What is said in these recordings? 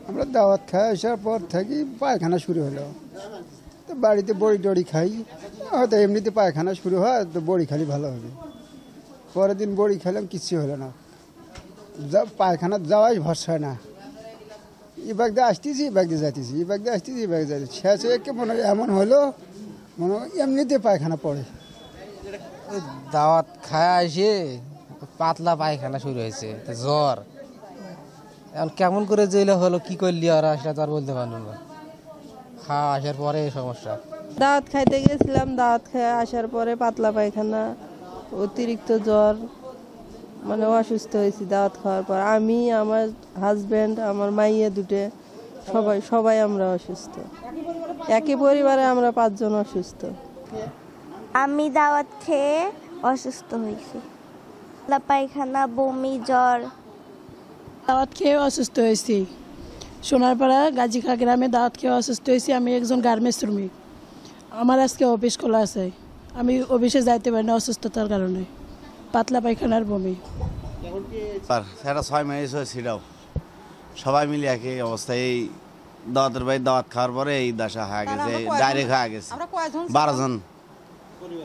আমরা দাওয়াত খাই আসার পর থেকে পায়খানা শুরু হলো। তো বাড়িতে বড়ি টড়ি খাই, হয়তো এমনিতে পায়খানা শুরু হয়, তো বড়ি খালি ভালো হবে। পরের দিন বড়ি খেলাম, কিচ্ছু হলো না, পায়খানা যাওয়াই ভরসা না। এই ব্যাগ দিয়ে আসতেছি, এই ব্যাগ দিয়ে যাইতেছি, এই ব্যাগ দিয়ে আসতেছি, এই ব্যাগ যাইতেছি, শেষে একে মনে হয় এমন হলো, মনে হয় এমনিতে পায়খানা পড়ে। দাওয়াত খায় এসে পাতলা পায়খানা শুরু হয়েছে, জ্বর। এখন কেমন করে জেলে হলো, কি করলি ওরা, সেটা তো আর বলতে পারলো না। খাওয়া আসার পরে এই সমস্যা। দাওয়াত খাইতে গেছিলাম, দাওয়াত খেয়ে আসার পরে পাতলা পায়খানা, অতিরিক্ত জ্বর, মানে অসুস্থ হয়েছি দাওয়াত খাওয়ার পর। আমি, আমার হাজব্যান্ড, আমার মাইয়া দুটে, সবাই আমরা অসুস্থ। একই পরিবারে আমরা 5 জন অসুস্থ। আমি দাওয়াত খেয়ে অসুস্থ হয়েছি, পায়খানা, বমি, জ্বর। দাওয়াত খেয়ে অসুস্থ হয়েছি, সোনারপাড়া গাজীখা গ্রামে দাওয়াত খেয়ে অসুস্থ হয়েছি। আমি একজন গার্মেন্টস শ্রমিক, আমার আজকে অফিস খোলা আছে, আমি অফিসে যাইতে পারি না অসুস্থতার কারণে, পাতলা পায়খানার বমি। সেটা 6 মাস হয়েছিলাম, সবাই মিলে একই অবস্থা। এই দাওয়াতের ভাই দাওয়াত খাওয়ার পরে এই দশা হয়ে গেছে, ডাইরেক্ট হয়ে গেছে। 12 জন,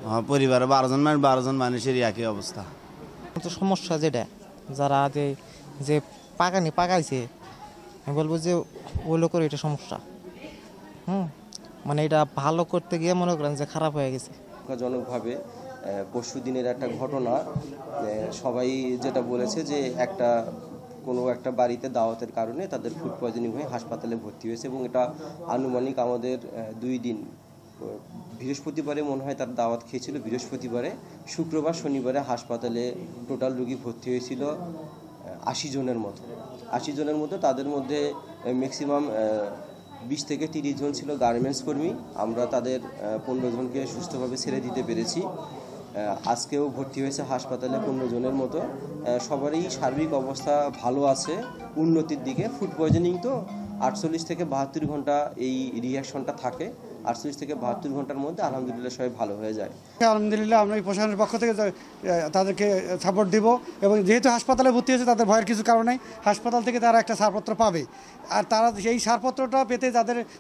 হ্যাঁ, পরিবারে 12 জন, মানে 12 জন মানুষেরই একই অবস্থা। তো সমস্যা যেটা, যারা যে পাকাইছে, আমি বলবো যে ওগুলো করে এটা সমস্যা। মানে এটা ভালো করতে গিয়ে মনে করেন যে খারাপ হয়ে গেছে। জনকভাবে পরশু দিনের একটা ঘটনা, সবাই যেটা বলেছে যে কোনো একটা বাড়িতে দাওয়াতের কারণে তাদের ফুড পয়জনিং হয়ে হাসপাতালে ভর্তি হয়েছে, এবং এটা আনুমানিক আমাদের 2 দিন, বৃহস্পতিবারে মনে হয় তার দাওয়াত খেয়েছিল, বৃহস্পতিবারে, শুক্রবার, শনিবারে হাসপাতালে টোটাল রোগী ভর্তি হয়েছিল 80 জনের মতো। 80 জনের মধ্যে তাদের মধ্যে ম্যাক্সিমাম 20 থেকে 30 জন ছিল গার্মেন্টস কর্মী। আমরা তাদের 15 জনকে সুস্থভাবে ছেড়ে দিতে পেরেছি। আজকেও ভর্তি হয়েছে হাসপাতালে 15 জনের মতো। সবারই সার্বিক অবস্থা ভালো আছে, উন্নতির দিকে। ফুড পয়জনিং তো 48 থেকে 72 ঘন্টা এই রিঅ্যাকশনটা থাকে। 48 থেকে 72 ঘন্টার মধ্যে আলহামদুলিল্লাহ সবাই ভালো হয়ে যায়। আলহামদুলিল্লাহ আমরা এই প্রশাসনের পক্ষ থেকে তাদেরকে সাপোর্ট দিব, এবং যেহেতু হাসপাতালে ভর্তি হয়েছে তাদের ভয়ের কিছু কারণ নেই, হাসপাতাল থেকে তারা একটা ছাড়পত্র পাবে। আর তারা সেই ছাড়পত্রটা পেতে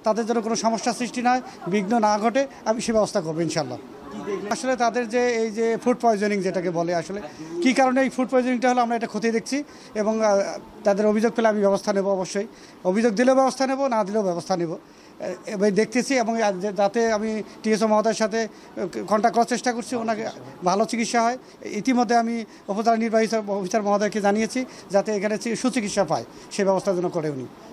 তাদের জন্য কোনো সমস্যার সৃষ্টি নয়, বিঘ্ন না ঘটে, আমি সে ব্যবস্থা করবো ইনশাল্লাহ। আসলে তাদের যে এই যে ফুড পয়জনিং যেটাকে বলে, আসলে কী কারণে এই ফুড পয়জনিংটা হলো আমরা এটা খতিয়ে দেখছি, এবং তাদের অভিযোগ পেলে আমি ব্যবস্থা নেব। অবশ্যই অভিযোগ দিলেও ব্যবস্থা নেব, না দিলেও ব্যবস্থা নেব, এবার দেখতেছি। এবং যাতে আমি টিএসও মহোদয়ের সাথে কন্ট্যাক্ট করার চেষ্টা করছি, ওনাকে ভালো চিকিৎসা হয়। ইতিমধ্যে আমি উপজেলা নির্বাহী অফিসার মহোদয়কে জানিয়েছি যাতে এখানে সুচিকিৎসা পায়, সে ব্যবস্থা যেন করে উনি।